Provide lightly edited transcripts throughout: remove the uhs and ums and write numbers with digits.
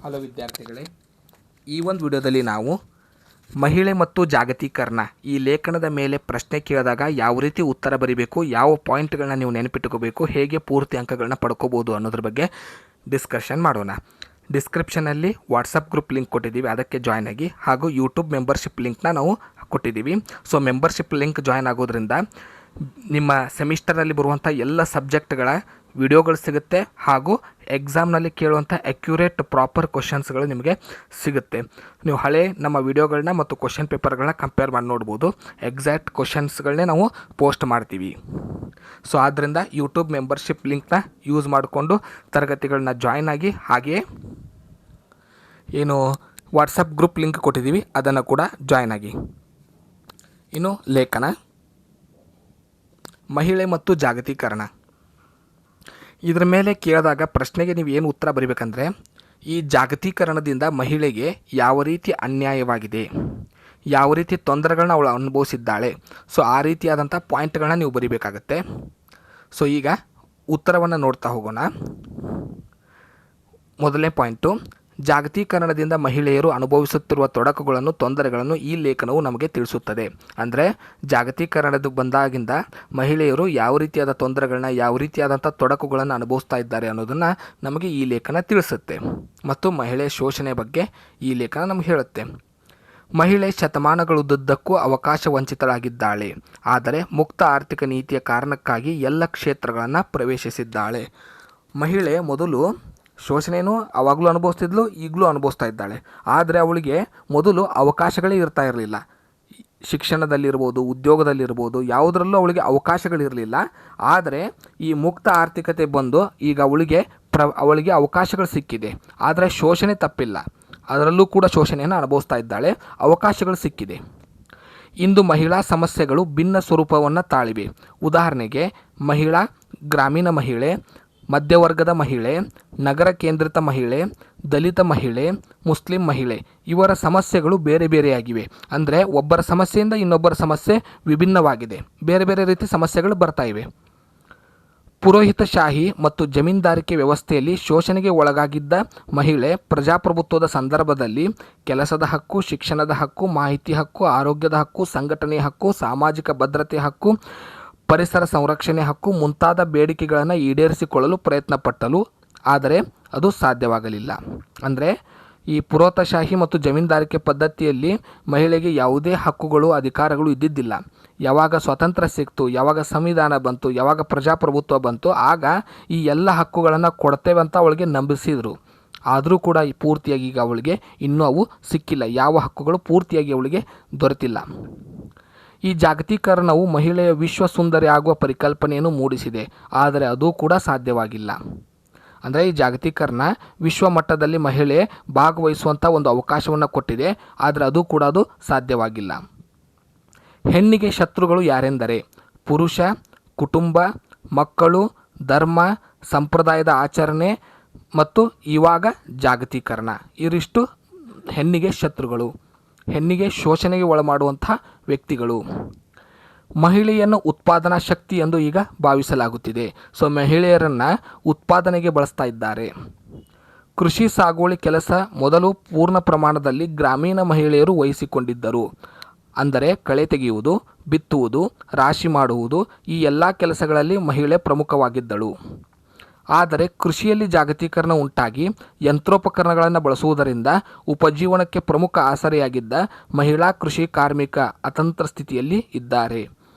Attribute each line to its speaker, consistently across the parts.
Speaker 1: Hello ವಿದ್ಯಾರ್ಥಿಗಳೇ, ಈ ಒಂದು ವಿಡಿಯೋದಲ್ಲಿ ನಾವು ಮಹಿಳೆ ಮತ್ತು ಜಾಗತೀಕರಣ ಈ ಲೇಖನದ ಮೇಲೆ ಪ್ರಶ್ನೆ ಕೇಳಿದಾಗ ಯಾವ ರೀತಿ ಉತ್ತರ ಬರೀಬೇಕು, ಯಾವ ಪಾಯಿಂಟ್ಗಳನ್ನ ನೀವು ನೆನಪಿಟ್ಟುಕೋಬೇಕು, ಹೇಗೆ ಪೂರ್ತಿ ಅಂಕಗಳನ್ನ ಪಡ್ಕೋಬೋದು ಅನ್ನೋದ್ರ ಬಗ್ಗೆ ಡಿಸ್ಕಷನ್ ಮಾಡೋಣ. ಡಿಸ್ಕ್ರಿಪ್ಷನಲ್ಲಿ ವಾಟ್ಸಪ್ ಗ್ರೂಪ್ ಲಿಂಕ್ ಕೊಟ್ಟಿದ್ದೀವಿ, ಅದಕ್ಕೆ ಜಾಯ್ನ್ ಆಗಿ. ಹಾಗೂ ಯೂಟ್ಯೂಬ್ ಮೆಂಬರ್ಶಿಪ್ ಲಿಂಕ್ನ ನಾವು ಕೊಟ್ಟಿದ್ದೀವಿ. ಸೊ ಮೆಂಬರ್ಶಿಪ್ ಲಿಂಕ್ ಜಾಯ್ನ್ ಆಗೋದ್ರಿಂದ ನಿಮ್ಮ ಸೆಮಿಸ್ಟರಲ್ಲಿ ಬರುವಂಥ ಎಲ್ಲ ಸಬ್ಜೆಕ್ಟ್ಗಳ ವಿಡಿಯೋಗಳು ಸಿಗುತ್ತೆ, ಹಾಗೂ ಎಕ್ಸಾಮ್ನಲ್ಲಿ ಕೇಳುವಂಥ ಅಕ್ಯುರೇಟ್ ಪ್ರಾಪರ್ ಕ್ವಶನ್ಸ್ಗಳು ನಿಮಗೆ ಸಿಗುತ್ತೆ. ನೀವು ಹಳೆ ನಮ್ಮ ವಿಡಿಯೋಗಳನ್ನ ಮತ್ತು ಕ್ವಶನ್ ಪೇಪರ್ಗಳನ್ನ ಕಂಪೇರ್ ಮಾಡಿ ನೋಡ್ಬೋದು. ಎಕ್ಸಾಕ್ಟ್ ಕ್ವಶನ್ಸ್ಗಳನ್ನೇ ನಾವು ಪೋಸ್ಟ್ ಮಾಡ್ತೀವಿ. ಸೊ ಆದ್ದರಿಂದ ಯೂಟ್ಯೂಬ್ ಮೆಂಬರ್ಶಿಪ್ ಲಿಂಕ್ನ ಯೂಸ್ ಮಾಡಿಕೊಂಡು ತರಗತಿಗಳನ್ನ ಜಾಯ್ನ್ ಆಗಿ, ಹಾಗೆಯೇ ಏನು ವಾಟ್ಸಪ್ ಗ್ರೂಪ್ ಲಿಂಕ್ ಕೊಟ್ಟಿದ್ದೀವಿ ಅದನ್ನು ಕೂಡ ಜಾಯ್ನ್ ಆಗಿ. ಇನ್ನು ಲೇಖನ ಮಹಿಳೆ ಮತ್ತು ಜಾಗತೀಕರಣ, ಇದರ ಮೇಲೆ ಕೇಳಿದಾಗ ಪ್ರಶ್ನೆಗೆ ನೀವು ಏನು ಉತ್ತರ ಬರೀಬೇಕಂದ್ರೆ, ಈ ಜಾಗತೀಕರಣದಿಂದ ಮಹಿಳೆಗೆ ಯಾವ ರೀತಿ ಅನ್ಯಾಯವಾಗಿದೆ, ಯಾವ ರೀತಿ ತೊಂದರೆಗಳನ್ನ ಅವಳು ಅನುಭವಿಸಿದ್ದಾಳೆ. ಸೊ ಆ ರೀತಿಯಾದಂಥ ಪಾಯಿಂಟ್ಗಳನ್ನ ನೀವು ಬರೀಬೇಕಾಗತ್ತೆ. ಸೊ ಈಗ ಉತ್ತರವನ್ನು ನೋಡ್ತಾ ಹೋಗೋಣ. ಮೊದಲನೇ ಪಾಯಿಂಟು, ಜಾಗತೀಕರಣದಿಂದ ಮಹಿಳೆಯರು ಅನುಭವಿಸುತ್ತಿರುವ ತೊಡಕುಗಳನ್ನು, ತೊಂದರೆಗಳನ್ನು ಈ ಲೇಖನವು ನಮಗೆ ತಿಳಿಸುತ್ತದೆ. ಅಂದರೆ ಜಾಗತೀಕರಣದ ಬಂದಾಗಿಂದ ಮಹಿಳೆಯರು ಯಾವ ರೀತಿಯಾದ ತೊಂದರೆಗಳನ್ನ, ಯಾವ ರೀತಿಯಾದಂಥ ತೊಡಕುಗಳನ್ನು ಅನುಭವಿಸ್ತಾ ಇದ್ದಾರೆ ಅನ್ನೋದನ್ನು ನಮಗೆ ಈ ಲೇಖನ ತಿಳಿಸುತ್ತೆ. ಮತ್ತು ಮಹಿಳೆಯ ಶೋಷಣೆ ಬಗ್ಗೆ ಈ ಲೇಖನ ನಮಗೆ ಹೇಳುತ್ತೆ. ಮಹಿಳೆ ಶತಮಾನಗಳುದ್ದಕ್ಕೂ ಅವಕಾಶ ವಂಚಿತಳಾಗಿದ್ದಾಳೆ, ಆದರೆ ಮುಕ್ತ ಆರ್ಥಿಕ ನೀತಿಯ ಕಾರಣಕ್ಕಾಗಿ ಎಲ್ಲ ಕ್ಷೇತ್ರಗಳನ್ನು ಪ್ರವೇಶಿಸಿದ್ದಾಳೆ. ಮಹಿಳೆ ಮೊದಲು ಶೋಷಣೆಯೂ ಅವಾಗಲೂ ಅನುಭವಿಸ್ತಿದ್ಲು, ಈಗಲೂ ಅನುಭವಿಸ್ತಾ ಇದ್ದಾಳೆ. ಆದರೆ ಅವಳಿಗೆ ಮೊದಲು ಅವಕಾಶಗಳೇ ಇರ್ತಾ ಇರಲಿಲ್ಲ. ಶಿಕ್ಷಣದಲ್ಲಿರ್ಬೋದು, ಉದ್ಯೋಗದಲ್ಲಿರ್ಬೋದು, ಯಾವುದರಲ್ಲೂ ಅವಳಿಗೆ ಅವಕಾಶಗಳಿರಲಿಲ್ಲ. ಆದರೆ ಈ ಮುಕ್ತ ಆರ್ಥಿಕತೆ ಬಂದು ಈಗ ಅವಳಿಗೆ ಅವಕಾಶಗಳು ಸಿಕ್ಕಿದೆ. ಆದರೆ ಶೋಷಣೆ ತಪ್ಪಿಲ್ಲ, ಅದರಲ್ಲೂ ಕೂಡ ಶೋಷಣೆಯನ್ನು ಅನುಭವಿಸ್ತಾ ಇದ್ದಾಳೆ. ಅವಕಾಶಗಳು ಸಿಕ್ಕಿದೆ. ಇಂದು ಮಹಿಳಾ ಸಮಸ್ಯೆಗಳು ಭಿನ್ನ ಸ್ವರೂಪವನ್ನು ತಾಳಿವೆ. ಉದಾಹರಣೆಗೆ ಗ್ರಾಮೀಣ ಮಹಿಳೆ, ಮಧ್ಯವರ್ಗದ ಮಹಿಳೆ, ನಗರ ಕೇಂದ್ರಿತ ಮಹಿಳೆ, ದಲಿತ ಮಹಿಳೆ, ಮುಸ್ಲಿಂ ಮಹಿಳೆ, ಇವರ ಸಮಸ್ಯೆಗಳು ಬೇರೆ ಬೇರೆಯಾಗಿವೆ. ಅಂದರೆ ಒಬ್ಬರ ಸಮಸ್ಯೆಯಿಂದ ಇನ್ನೊಬ್ಬರ ಸಮಸ್ಯೆ ವಿಭಿನ್ನವಾಗಿದೆ. ಬೇರೆ ಬೇರೆ ರೀತಿ ಸಮಸ್ಯೆಗಳು ಬರ್ತಾ ಇವೆ. ಪುರೋಹಿತಶಾಹಿ ಮತ್ತು ಜಮೀನ್ದಾರಿಕೆ ವ್ಯವಸ್ಥೆಯಲ್ಲಿ ಶೋಷಣೆಗೆ ಒಳಗಾಗಿದ್ದ ಮಹಿಳೆ ಪ್ರಜಾಪ್ರಭುತ್ವದ ಸಂದರ್ಭದಲ್ಲಿ ಕೆಲಸದ ಹಕ್ಕು, ಶಿಕ್ಷಣದ ಹಕ್ಕು, ಮಾಹಿತಿ ಹಕ್ಕು, ಆರೋಗ್ಯದ ಹಕ್ಕು, ಸಂಘಟನೆಯ ಹಕ್ಕು, ಸಾಮಾಜಿಕ ಭದ್ರತೆ ಹಕ್ಕು, ಪರಿಸರ ಸಂರಕ್ಷಣೆ ಹಕ್ಕು ಮುಂತಾದ ಬೇಡಿಕೆಗಳನ್ನು ಈಡೇರಿಸಿಕೊಳ್ಳಲು ಪ್ರಯತ್ನಪಟ್ಟಳು. ಆದರೆ ಅದು ಸಾಧ್ಯವಾಗಲಿಲ್ಲ. ಅಂದರೆ ಈ ಪುರೋಹಿತಶಾಹಿ ಮತ್ತು ಜಮೀನ್ದಾರಿಕೆ ಪದ್ಧತಿಯಲ್ಲಿ ಮಹಿಳೆಗೆ ಯಾವುದೇ ಹಕ್ಕುಗಳು, ಅಧಿಕಾರಗಳು ಇದ್ದಿದ್ದಿಲ್ಲ. ಯಾವಾಗ ಸ್ವಾತಂತ್ರ್ಯ ಸಿಕ್ತು, ಯಾವಾಗ ಸಂವಿಧಾನ ಬಂತು, ಯಾವಾಗ ಪ್ರಜಾಪ್ರಭುತ್ವ ಬಂತು, ಆಗ ಈ ಎಲ್ಲ ಹಕ್ಕುಗಳನ್ನು ಕೊಡ್ತೇವೆ ಅಂತ ಅವಳಿಗೆ ನಂಬಿಸಿದರು. ಆದರೂ ಕೂಡ ಪೂರ್ತಿಯಾಗಿ ಈಗ ಅವಳಿಗೆ ಇನ್ನೂ ಅವು ಸಿಕ್ಕಿಲ್ಲ. ಯಾವ ಹಕ್ಕುಗಳು ಪೂರ್ತಿಯಾಗಿ ಅವಳಿಗೆ ದೊರೆತಿಲ್ಲ. ಈ ಜಾಗತೀಕರಣವು ಮಹಿಳೆಯ ವಿಶ್ವ ಸುಂದರಿ ಆಗುವ ಪರಿಕಲ್ಪನೆಯನ್ನು ಮೂಡಿಸಿದೆ, ಆದರೆ ಅದು ಕೂಡ ಸಾಧ್ಯವಾಗಿಲ್ಲ. ಅಂದರೆ ಈ ಜಾಗತೀಕರಣ ವಿಶ್ವ ಮಟ್ಟದಲ್ಲಿ ಮಹಿಳೆ ಭಾಗವಹಿಸುವಂಥ ಒಂದು ಅವಕಾಶವನ್ನು ಕೊಟ್ಟಿದೆ, ಆದರೆ ಅದು ಕೂಡ ಸಾಧ್ಯವಾಗಿಲ್ಲ. ಹೆಣ್ಣಿಗೆ ಶತ್ರುಗಳು ಯಾರೆಂದರೆ ಪುರುಷ, ಕುಟುಂಬ, ಮಕ್ಕಳು, ಧರ್ಮ, ಸಂಪ್ರದಾಯದ ಆಚರಣೆ ಮತ್ತು ಇವಾಗ ಜಾಗತೀಕರಣ. ಇವಿಷ್ಟು ಹೆಣ್ಣಿಗೆ ಶತ್ರುಗಳು, ಹೆಣ್ಣಿಗೆ ಶೋಷಣೆಗೆ ಒಳಮಾಡುವಂಥ ವ್ಯಕ್ತಿಗಳು. ಮಹಿಳೆಯನ್ನು ಉತ್ಪಾದನಾ ಶಕ್ತಿ ಎಂದು ಈಗ ಭಾವಿಸಲಾಗುತ್ತಿದೆ. ಸೊ ಮಹಿಳೆಯರನ್ನು ಉತ್ಪಾದನೆಗೆ ಬಳಸ್ತಾ ಇದ್ದಾರೆ. ಕೃಷಿ ಸಾಗುವಳಿ ಕೆಲಸ ಮೊದಲು ಪೂರ್ಣ ಪ್ರಮಾಣದಲ್ಲಿ ಗ್ರಾಮೀಣ ಮಹಿಳೆಯರು ವಹಿಸಿಕೊಂಡಿದ್ದರು. ಅಂದರೆ ಕಳೆ ತೆಗೆಯುವುದು, ಬಿತ್ತುವುದು, ರಾಶಿ ಮಾಡುವುದು, ಈ ಎಲ್ಲ ಕೆಲಸಗಳಲ್ಲಿ ಮಹಿಳೆ ಪ್ರಮುಖವಾಗಿದ್ದಳು. ಆದರೆ ಕೃಷಿಯಲ್ಲಿ ಜಾಗತೀಕರಣ ಉಂಟಾಗಿ ಯಂತ್ರೋಪಕರಣಗಳನ್ನು ಬಳಸುವುದರಿಂದ ಉಪಜೀವನಕ್ಕೆ ಪ್ರಮುಖ ಆಸರೆಯಾಗಿದ್ದ ಮಹಿಳಾ ಕೃಷಿ ಕಾರ್ಮಿಕ ಅತಂತ್ರ ಸ್ಥಿತಿಯಲ್ಲಿ ಇದ್ದಾರೆ.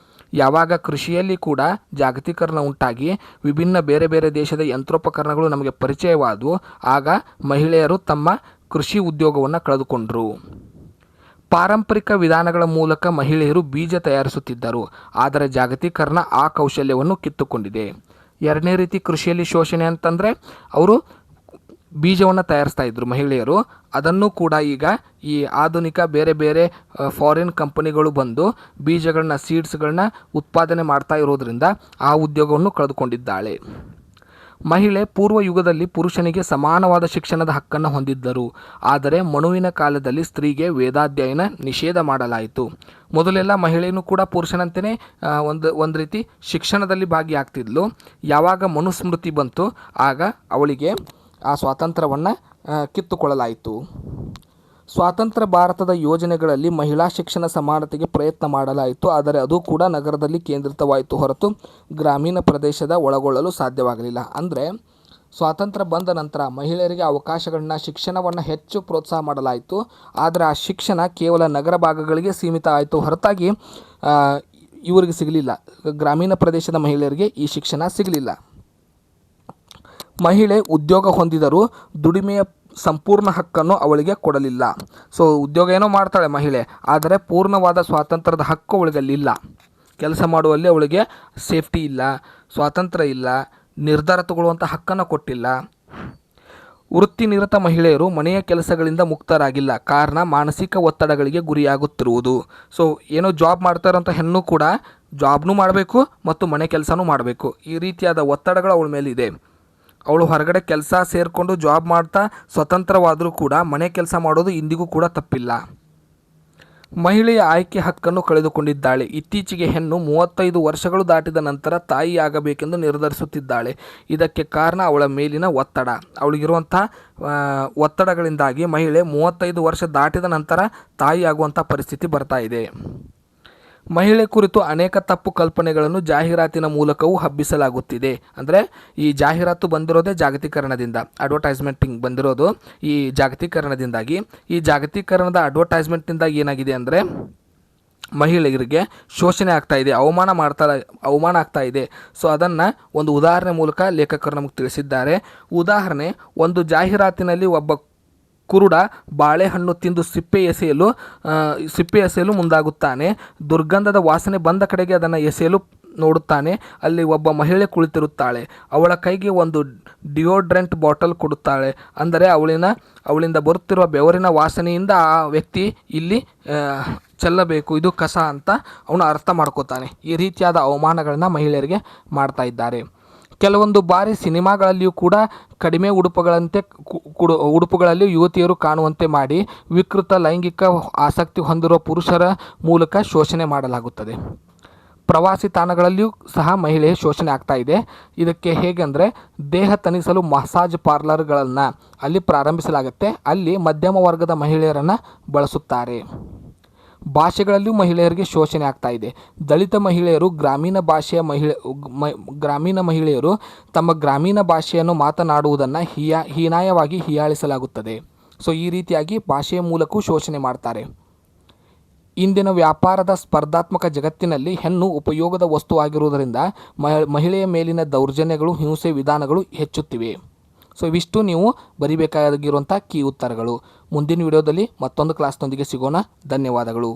Speaker 1: ಯಾವಾಗ ಕೃಷಿಯಲ್ಲಿ ಕೂಡ ಜಾಗತೀಕರಣ ಉಂಟಾಗಿ ವಿಭಿನ್ನ ಬೇರೆ ಬೇರೆ ದೇಶದ ಯಂತ್ರೋಪಕರಣಗಳು ನಮಗೆ ಪರಿಚಯವಾದವು, ಆಗ ಮಹಿಳೆಯರು ತಮ್ಮ ಕೃಷಿ ಉದ್ಯೋಗವನ್ನು ಕಳೆದುಕೊಂಡರು. ಪಾರಂಪರಿಕ ವಿಧಾನಗಳ ಮೂಲಕ ಮಹಿಳೆಯರು ಬೀಜ ತಯಾರಿಸುತ್ತಿದ್ದರು, ಆದರೆ ಜಾಗತೀಕರಣ ಆ ಕೌಶಲ್ಯವನ್ನು ಕಿತ್ತುಕೊಂಡಿದೆ. ಎರಡನೇ ರೀತಿ ಕೃಷಿಯಲ್ಲಿ ಶೋಷಣೆ ಅಂತಂದರೆ ಅವರು ಬೀಜವನ್ನು ತಯಾರಿಸ್ತಾ ಇದ್ದರು ಮಹಿಳೆಯರು. ಅದನ್ನು ಕೂಡ ಈಗ ಈ ಆಧುನಿಕ ಬೇರೆ ಬೇರೆ ಫಾರಿನ್ ಕಂಪನಿಗಳು ಬಂದು ಬೀಜಗಳನ್ನ, ಸೀಡ್ಸ್ಗಳನ್ನ ಉತ್ಪಾದನೆ ಮಾಡ್ತಾ ಇರೋದ್ರಿಂದ ಆ ಉದ್ಯೋಗವನ್ನು ಕಳೆದುಕೊಂಡಿದ್ದಾಳೆ. ಮಹಿಳೆ ಪೂರ್ವ ಯುಗದಲ್ಲಿ ಪುರುಷನಿಗೆ ಸಮಾನವಾದ ಶಿಕ್ಷಣದ ಹಕ್ಕನ್ನು ಹೊಂದಿದ್ದರು. ಆದರೆ ಮನುವಿನ ಕಾಲದಲ್ಲಿ ಸ್ತ್ರೀಗೆ ವೇದಾಧ್ಯಯನ ನಿಷೇಧ ಮಾಡಲಾಯಿತು. ಮೊದಲೆಲ್ಲ ಮಹಿಳೆಯೂ ಕೂಡ ಪುರುಷನಂತೆಯೇ ಒಂದು ರೀತಿ ಶಿಕ್ಷಣದಲ್ಲಿ ಭಾಗಿಯಾಗ್ತಿದ್ಲು. ಯಾವಾಗ ಮನುಸ್ಮೃತಿ ಬಂತು ಆಗ ಅವಳಿಗೆ ಆ ಸ್ವಾತಂತ್ರ್ಯವನ್ನು ಕಿತ್ತುಕೊಳ್ಳಲಾಯಿತು. ಸ್ವಾತಂತ್ರ್ಯ ಭಾರತದ ಯೋಜನೆಗಳಲ್ಲಿ ಮಹಿಳಾ ಶಿಕ್ಷಣ ಸಮಾನತೆಗೆ ಪ್ರಯತ್ನ ಮಾಡಲಾಯಿತು, ಆದರೆ ಅದು ಕೂಡ ನಗರದಲ್ಲಿ ಕೇಂದ್ರಿತವಾಯಿತು ಹೊರತು ಗ್ರಾಮೀಣ ಪ್ರದೇಶದ ಒಳಗೊಳ್ಳಲು ಸಾಧ್ಯವಾಗಲಿಲ್ಲ. ಅಂದರೆ ಸ್ವಾತಂತ್ರ್ಯ ಬಂದ ನಂತರ ಮಹಿಳೆಯರಿಗೆ ಅವಕಾಶಗಳನ್ನ ಶಿಕ್ಷಣವನ್ನು ಹೆಚ್ಚು ಪ್ರೋತ್ಸಾಹ ಮಾಡಲಾಯಿತು, ಆದರೆ ಆ ಶಿಕ್ಷಣ ಕೇವಲ ನಗರ ಭಾಗಗಳಿಗೆ ಸೀಮಿತ ಆಯಿತು ಹೊರತಾಗಿ ಇವರಿಗೆ ಸಿಗಲಿಲ್ಲ. ಗ್ರಾಮೀಣ ಪ್ರದೇಶದ ಮಹಿಳೆಯರಿಗೆ ಈ ಶಿಕ್ಷಣ ಸಿಗಲಿಲ್ಲ. ಮಹಿಳೆ ಉದ್ಯೋಗ ಹೊಂದಿದರೂ ದುಡಿಮೆಯ ಸಂಪೂರ್ಣ ಹಕ್ಕನ್ನು ಅವಳಿಗೆ ಕೊಡಲಿಲ್ಲ. ಸೊ ಉದ್ಯೋಗ ಏನೋ ಮಾಡ್ತಾಳೆ ಮಹಿಳೆ, ಆದರೆ ಪೂರ್ಣವಾದ ಸ್ವಾತಂತ್ರ್ಯದ ಹಕ್ಕು ಅವಳಿಗಲ್ಲಿಲ್ಲ. ಕೆಲಸ ಮಾಡುವಲ್ಲಿ ಅವಳಿಗೆ ಸೇಫ್ಟಿ ಇಲ್ಲ, ಸ್ವಾತಂತ್ರ್ಯ ಇಲ್ಲ, ನಿರ್ಧಾರ ತಗೊಳ್ಳುವಂಥ ಹಕ್ಕನ್ನು ಕೊಟ್ಟಿಲ್ಲ. ವೃತ್ತಿನಿರತ ಮಹಿಳೆಯರು ಮನೆಯ ಕೆಲಸಗಳಿಂದ ಮುಕ್ತರಾಗಿಲ್ಲ, ಕಾರಣ ಮಾನಸಿಕ ಒತ್ತಡಗಳಿಗೆ ಗುರಿಯಾಗುತ್ತಿರುವುದು. ಸೊ ಏನೋ ಜಾಬ್ ಮಾಡ್ತಾ ಇರೋಂಥ ಹೆಣ್ಣು ಕೂಡ ಜಾಬ್ನೂ ಮಾಡಬೇಕು ಮತ್ತು ಮನೆ ಕೆಲಸನೂ ಮಾಡಬೇಕು, ಈ ರೀತಿಯಾದ ಒತ್ತಡಗಳು ಅವಳ ಮೇಲಿದೆ. ಅವಳು ಹೊರಗಡೆ ಕೆಲಸ ಸೇರಿಕೊಂಡು ಜಾಬ್ ಮಾಡ್ತಾ ಸ್ವತಂತ್ರವಾದರೂ ಕೂಡ ಮನೆ ಕೆಲಸ ಮಾಡೋದು ಇಂದಿಗೂ ಕೂಡ ತಪ್ಪಿಲ್ಲ. ಮಹಿಳೆಯ ಆಯ್ಕೆ ಹಕ್ಕನ್ನು ಕಳೆದುಕೊಂಡಿದ್ದಾಳೆ. ಇತ್ತೀಚೆಗೆ ಹೆಣ್ಣು 35 ವರ್ಷಗಳು ದಾಟಿದ ನಂತರ ತಾಯಿಯಾಗಬೇಕೆಂದು ನಿರ್ಧರಿಸುತ್ತಿದ್ದಾಳೆ. ಇದಕ್ಕೆ ಕಾರಣ ಅವಳ ಮೇಲಿನ ಒತ್ತಡ. ಅವಳಿಗಿರುವಂಥ ಒತ್ತಡಗಳಿಂದಾಗಿ ಮಹಿಳೆ 35 ವರ್ಷ ದಾಟಿದ ನಂತರ ತಾಯಿಯಾಗುವಂಥ ಪರಿಸ್ಥಿತಿ ಬರ್ತಾ ಇದೆ. ಮಹಿಳೆ ಕುರಿತು ಅನೇಕ ತಪ್ಪು ಕಲ್ಪನೆಗಳನ್ನು ಜಾಹೀರಾತಿನ ಮೂಲಕವೂ ಹಬ್ಬಿಸಲಾಗುತ್ತಿದೆ. ಅಂದರೆ ಈ ಜಾಹೀರಾತು ಬಂದಿರೋದೇ ಜಾಗತೀಕರಣದಿಂದ, ಅಡ್ವರ್ಟೈಸ್ಮೆಂಟಿಂಗ್ ಬಂದಿರೋದು ಈ ಜಾಗತೀಕರಣದಿಂದಾಗಿ. ಈ ಜಾಗತೀಕರಣದ ಅಡ್ವರ್ಟೈಸ್ಮೆಂಟ್ನಿಂದಾಗಿ ಏನಾಗಿದೆ ಅಂದರೆ ಮಹಿಳೆಯರಿಗೆ ಶೋಷಣೆ ಆಗ್ತಾ ಇದೆ, ಅವಮಾನ ಆಗ್ತಾ ಇದೆ. ಸೊ ಅದನ್ನು ಒಂದು ಉದಾಹರಣೆ ಮೂಲಕ ಲೇಖಕರು ನಮಗೆ ತಿಳಿಸಿದ್ದಾರೆ. ಉದಾಹರಣೆ, ಒಂದು ಜಾಹೀರಾತಿನಲ್ಲಿ ಒಬ್ಬ ಕುರುಡ ಬಾಳೆಹಣ್ಣು ತಿಂದು ಸಿಪ್ಪೆ ಎಸೆಯಲು ಮುಂದಾಗುತ್ತಾನೆ. ದುರ್ಗಂಧದ ವಾಸನೆ ಬಂದ ಕಡೆಗೆ ಅದನ್ನು ಎಸೆಯಲು ನೋಡುತ್ತಾನೆ. ಅಲ್ಲಿ ಒಬ್ಬ ಮಹಿಳೆ ಕುಳಿತಿರುತ್ತಾಳೆ. ಅವಳ ಕೈಗೆ ಒಂದು ಡಿಯೋಡ್ರೆಂಟ್ ಬಾಟಲ್ ಕೊಡುತ್ತಾಳೆ. ಅಂದರೆ ಅವಳಿಂದ ಬರುತ್ತಿರುವ ಬೆವರಿನ ವಾಸನೆಯಿಂದ ಆ ವ್ಯಕ್ತಿ ಇಲ್ಲಿ ಚೆಲ್ಲಬೇಕು, ಇದು ಕಸ ಅಂತ ಅವನು ಅರ್ಥ ಮಾಡ್ಕೋತಾನೆ. ಈ ರೀತಿಯಾದ ಅವಮಾನಗಳನ್ನು ಮಹಿಳೆಯರಿಗೆ ಮಾಡ್ತಾ ಇದ್ದಾರೆ. ಕೆಲವೊಂದು ಬಾರಿ ಸಿನಿಮಾಗಳಲ್ಲಿಯೂ ಕೂಡ ಕಡಿಮೆ ಉಡುಪುಗಳಲ್ಲಿ ಯುವತಿಯರು ಕಾಣುವಂತೆ ಮಾಡಿ ವಿಕೃತ ಲೈಂಗಿಕ ಆಸಕ್ತಿ ಹೊಂದಿರುವ ಪುರುಷರ ಮೂಲಕ ಶೋಷಣೆ ಮಾಡಲಾಗುತ್ತದೆ. ಪ್ರವಾಸಿ ತಾಣಗಳಲ್ಲಿಯೂ ಸಹ ಮಹಿಳೆಯ ಶೋಷಣೆ ಆಗ್ತಾ ಇದೆ. ಇದಕ್ಕೆ ಹೇಗೆಂದರೆ ದೇಹ ತಣಿಸಲು ಮಸಾಜ್ ಪಾರ್ಲರ್ಗಳನ್ನು ಅಲ್ಲಿ ಪ್ರಾರಂಭಿಸಲಾಗುತ್ತೆ. ಅಲ್ಲಿ ಮಧ್ಯಮ ವರ್ಗದ ಮಹಿಳೆಯರನ್ನು ಬಳಸುತ್ತಾರೆ. ಭಾಷೆಗಳಲ್ಲಿಯೂ ಮಹಿಳೆಯರಿಗೆ ಶೋಷಣೆ ಆಗ್ತಾ ಇದೆ. ದಲಿತ ಮಹಿಳೆಯರು ಗ್ರಾಮೀಣ ಮಹಿಳೆಯರು ತಮ್ಮ ಗ್ರಾಮೀಣ ಭಾಷೆಯನ್ನು ಮಾತನಾಡುವುದನ್ನು ಹೀನಾಯವಾಗಿ ಹೀಯಾಳಿಸಲಾಗುತ್ತದೆ. ಸೊ ಈ ರೀತಿಯಾಗಿ ಭಾಷೆಯ ಮೂಲಕವೂ ಶೋಷಣೆ ಮಾಡ್ತಾರೆ. ಇಂದಿನ ವ್ಯಾಪಾರದ ಸ್ಪರ್ಧಾತ್ಮಕ ಜಗತ್ತಿನಲ್ಲಿ ಹೆಣ್ಣು ಉಪಯೋಗದ ವಸ್ತುವಾಗಿರುವುದರಿಂದ ಮಹಿಳೆಯ ಮೇಲಿನ ದೌರ್ಜನ್ಯಗಳು, ಹಿಂಸೆ ವಿಧಾನಗಳು ಹೆಚ್ಚುತ್ತಿವೆ. ಸೊ ಇವಿಷ್ಟು ನೀವು ಬರಿಬೇಕಾಗಿರುವಂಥ ಕೀ ಉತ್ತರಗಳು. ಮುಂದಿನ ವಿಡಿಯೋದಲ್ಲಿ ಮತ್ತೊಂದು ಕ್ಲಾಸ್ನೊಂದಿಗೆ ಸಿಗೋಣ. ಧನ್ಯವಾದಗಳು.